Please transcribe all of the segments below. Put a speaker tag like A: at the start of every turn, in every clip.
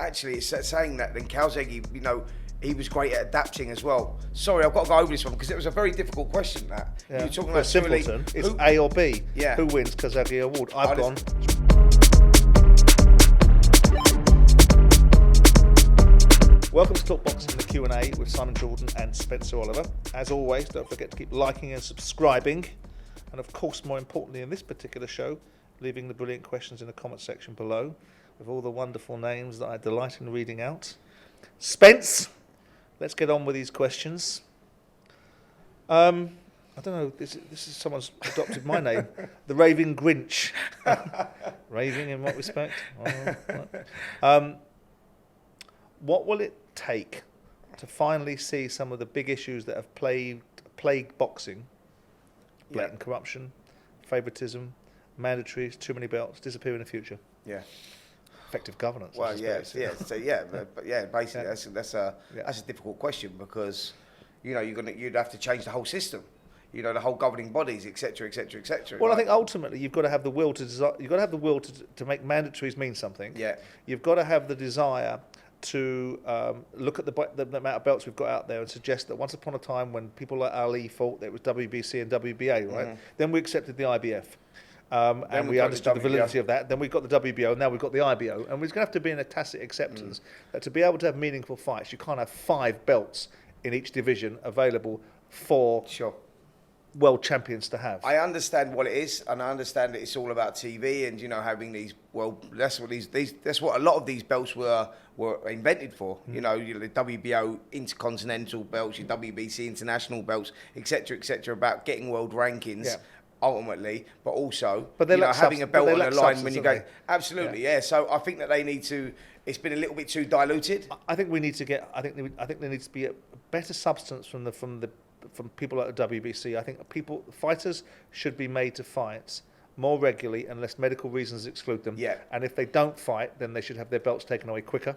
A: actually, it's saying that then Calzaghe, you know, he was great at adapting as well. Sorry, I've got to go over this one because it was a very difficult question. That you're talking about
B: simpleton. It's A or B. Yeah. Who wins Calzaghe award? I've gone. Welcome to Talk Boxing, the Q&A with Simon Jordan and Spencer Oliver. As always, don't forget to keep liking and subscribing. And of course, more importantly in this particular show, leaving the brilliant questions in the comment section below with all the wonderful names that I delight in reading out. Spence, let's get on with these questions. I don't know, this is someone's adopted my name. The Raving Grinch. Raving in what respect? What will it take to finally see some of the big issues that have plagued boxing, blatant corruption, favoritism, mandatories, too many belts, disappear in the future? Yeah. Effective governance.
A: Well, basically that's a difficult question because, you know, you'd have to change the whole system, you know, the whole governing bodies, etc., etc., etc.
B: Well, I think ultimately you've got to have the will to you've got to have the will to make mandatories mean something.
A: Yeah.
B: You've got to have the desire to look at the amount of belts we've got out there and suggest that once upon a time when people like Ali thought that it was WBC and WBA, right? Mm-hmm. Then we accepted the IBF. And we understood the validity of that. Then we got the WBO, now we've got the IBO. And there's going to have to be a tacit acceptance that to be able to have meaningful fights, you can't have 5 belts in each division available for world champions to have.
A: I understand what it is, and I understand that it's all about TV and, you know, having these, well, that's what a lot of these belts were invented for. You know, the WBO intercontinental belts, your WBC international belts, etc., about getting world rankings. Yeah. Ultimately, but also, you know, having a belt on the line when you go. Absolutely, yeah. So I think that they need to. It's been a little bit too diluted.
B: I think we need to get. I think there needs to be a better substance from people like the WBC. I think fighters should be made to fight more regularly unless medical reasons exclude them. Yeah. And if they don't fight, then they should have their belts taken away quicker.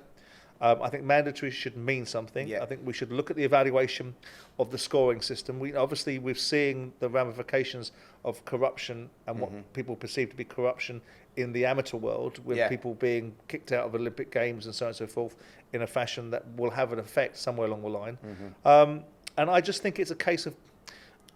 B: I think mandatory should mean something. Yeah. I think we should look at the evaluation of the scoring system. We're seeing the ramifications of corruption and what people perceive to be corruption in the amateur world, with people being kicked out of Olympic Games and so on and so forth in a fashion that will have an effect somewhere along the line. And I just think it's a case of,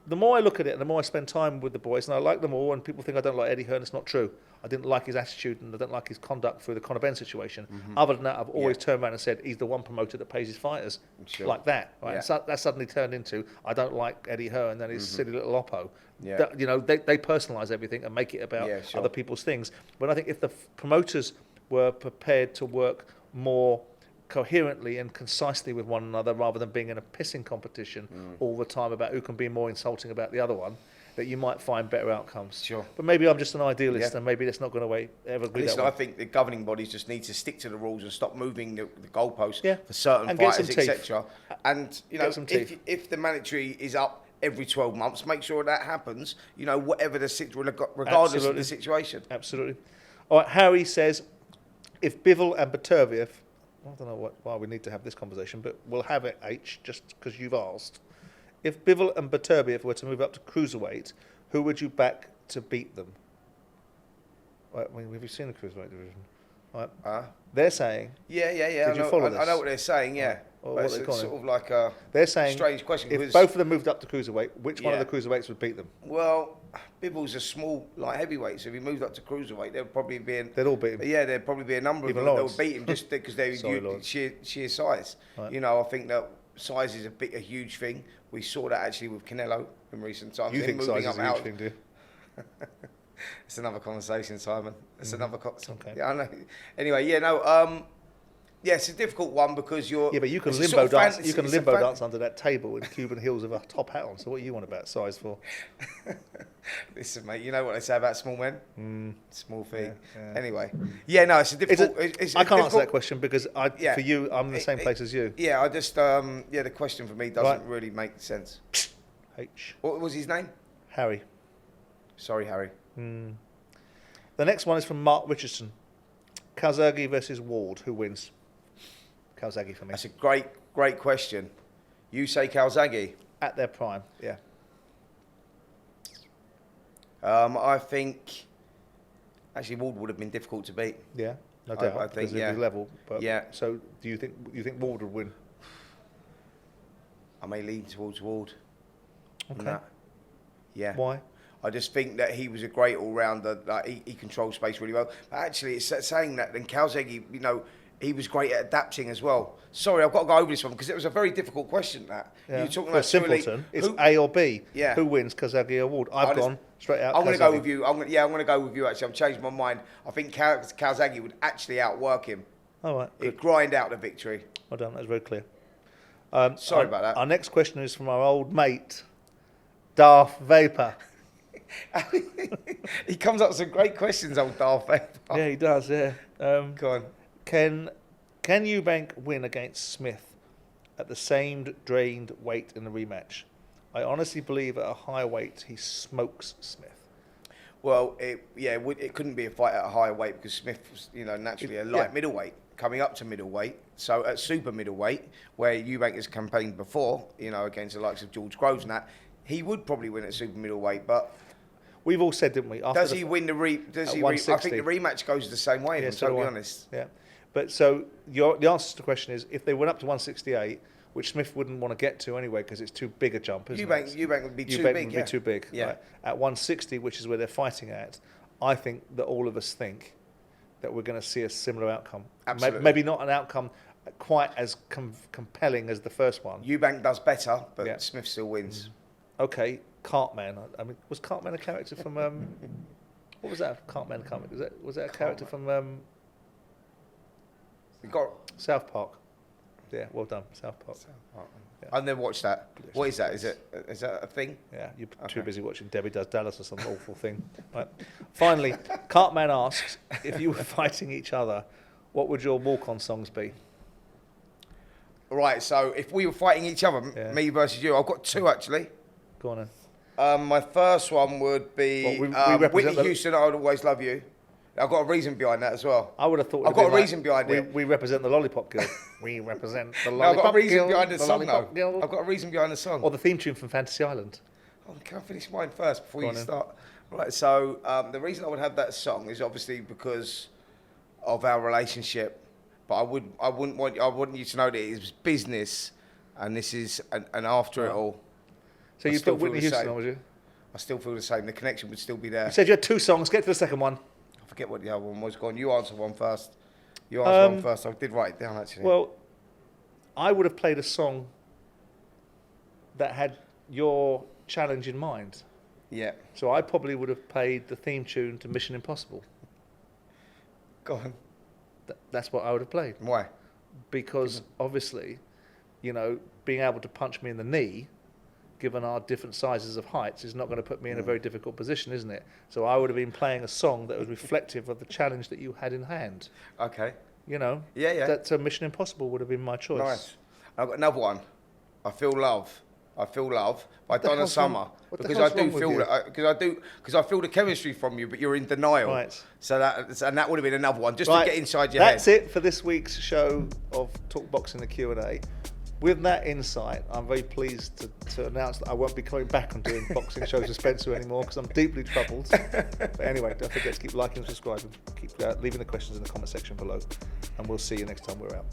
B: the more I look at it and the more I spend time with the boys, and I like them all, and people think I don't like Eddie Hearn, it's not true. I didn't like his attitude and I don't like his conduct through the Conor Benn situation. Other than that, I've always turned around and said he's the one promoter that pays his fighters like that. Right? Yeah. So that suddenly turned into, I don't like Eddie Hearn and his silly little oppo. Yeah. That, you know, they personalise everything and make it about other people's things. But I think if the promoters were prepared to work more coherently and concisely with one another rather than being in a pissing competition all the time about who can be more insulting about the other one, that you might find better outcomes. Sure. But maybe I'm just an idealist and maybe that's not going to ever be that way.
A: I think the governing bodies just need to stick to the rules and stop moving the goalposts for certain fighters, etc. And, you know, if the mandatory is up every 12 months, make sure that happens, you know, whatever regardless of the situation.
B: Absolutely. All right, Harry says, if Bivol and Beterbiev, I don't know why we need to have this conversation, but we'll have it, H, just because you've asked. If Bivol and Beterbiev were to move up to cruiserweight, who would you back to beat them? Right, have you seen the cruiserweight division? Right. They're saying...
A: Yeah.
B: Did you follow this?
A: I know what they're saying, yeah.
B: Or
A: but
B: what
A: it's sort of like a strange question.
B: If both of them moved up to cruiserweight, which one of the cruiserweights would beat them?
A: Well, Bivol's a small, like heavyweight, so if he moved up to cruiserweight, there'd probably be...
B: They'd all beat him.
A: Yeah, there'd probably be a number of them that would beat him just because they're sheer size. Right. You know, I think that size is a huge thing. We saw that actually with Canelo in recent times.
B: You think size is a huge thing, do you?
A: It's another conversation, Simon. It's another conversation.
B: Okay.
A: Yeah, I know. Anyway, yeah, it's a difficult one because you're...
B: Yeah, but you can limbo dance. You can limbo dance under that table with Cuban heels with a top hat on. So what do you want about size for?
A: Listen, mate, you know what they say about small men? Small feet. Yeah. Anyway. Yeah, no, it's a difficult...
B: I can't answer that question because for you, I'm in the same place as you.
A: Yeah, I just... the question for me doesn't really make sense.
B: H.
A: What was his name?
B: Harry.
A: Sorry, Harry.
B: The next one is from Mark Richardson. Calzaghe versus Ward. Who wins? Calzaghe for me.
A: That's a great question. You say Calzaghe?
B: At their prime, yeah.
A: I think actually Ward would have been difficult to beat.
B: Yeah. No doubt.
A: I think,
B: because of the level. But
A: Yeah.
B: So do you think Ward would win?
A: I may lean towards Ward.
B: Okay.
A: Nah. Yeah.
B: Why?
A: I just think that he was a great all-rounder. Like he controlled space really well. But actually, it's saying that then Calzaghe, you know, he was great at adapting as well. Sorry, I've got to go over this one because it was a very difficult question. That
B: Yeah.
A: you're talking
B: For
A: about
B: simpleton, it's A or B.
A: Yeah.
B: Who wins, Calzaghe or Ward? I've gone straight out.
A: I'm going to
B: Calzaghe.
A: go with you. I'm going to go with you. Actually, I've changed my mind. I think Calzaghe would actually outwork him.
B: All right.
A: He'd grind out the victory.
B: Well done. That's very clear.
A: Sorry about that.
B: Our next question is from our old mate, Darth Vapor.
A: He comes up with some great questions, old Darth Vader.
B: Yeah, he does. Yeah.
A: Go on.
B: Can Eubank win against Smith at the same drained weight in the rematch? I honestly believe at a high weight he smokes Smith.
A: Well, it couldn't be a fight at a higher weight because Smith was, you know, naturally a light middleweight coming up to middleweight. So at super middleweight, where Eubank has campaigned before, you know, against the likes of George Groves and that, he would probably win at super middleweight. But
B: we've all said, didn't we?
A: Does he win the Does he? I think the rematch goes the same way. If I'm totally honest.
B: Yeah. But so the answer to the question is, if they went up to 168, which Smith wouldn't want to get to anyway because it's too big a jump, isn't it?
A: Eubank would be too
B: Eubank
A: big.
B: would be too big.
A: Yeah.
B: Right? At 160, which is where they're fighting at, I think that all of us think that we're going to see a similar outcome.
A: Absolutely.
B: Maybe not an outcome quite as compelling as the first one.
A: Eubank does better, but Smith still wins.
B: Okay, Cartman. I mean, was Cartman a character from? What was that? Cartman comic? Was that a character from?
A: We got
B: South Park. Yeah, well done, South Park.
A: Yeah. I've never watched that. What is that? Is that a thing?
B: Yeah, you're too busy watching Debbie Does Dallas or some awful thing. Right. Finally, Cartman asks, if you were fighting each other, what would your walk-on songs be?
A: Right, so if we were fighting each other, me versus you, I've got two actually.
B: Go on then.
A: My first one would be Whitney Houston, I Would Always Love You. I've got a reason behind that as well.
B: I would have thought...
A: I've got a reason behind it.
B: We represent the Lollipop Guild. We represent the Lollipop Guild.
A: I've got a reason behind the song though. I've got a reason behind the song.
B: Or the theme tune from Fantasy Island.
A: Oh, can I finish mine first before you start? Right, so the reason I would have that song is obviously because of our relationship. But I wouldn't want you to know that it is business and this is an after it all.
B: So you put Whitney Houston on, would you?
A: I still feel the same. The connection would still be there.
B: You said you had two songs. Get to the second one.
A: I forget what the other one was. Go on, you answer one first. You answer one first. I did write it down, actually.
B: Well, I would have played a song that had your challenge in mind.
A: Yeah.
B: So I probably would have played the theme tune to Mission Impossible.
A: Go on.
B: That's what I would have played.
A: Why?
B: Because obviously, you know, being able to punch me in the knee, given our different sizes of heights, is not going to put me in a very difficult position, isn't it? So I would have been playing a song that was reflective of the challenge that you had in hand.
A: Okay.
B: You know?
A: Yeah.
B: That Mission Impossible would have been my choice.
A: Nice. I've got another one. I Feel Love by Donna Summer. Because I feel the chemistry from you, but you're in denial.
B: Right.
A: So that would have been another one, just to get inside your head.
B: That's it for this week's show of Talk Boxing, the Q&A. With that insight, I'm very pleased to announce that I won't be coming back on doing boxing shows with Spencer anymore because I'm deeply troubled. But anyway, don't forget to keep liking and subscribing. Keep leaving the questions in the comment section below. And we'll see you next time we're out.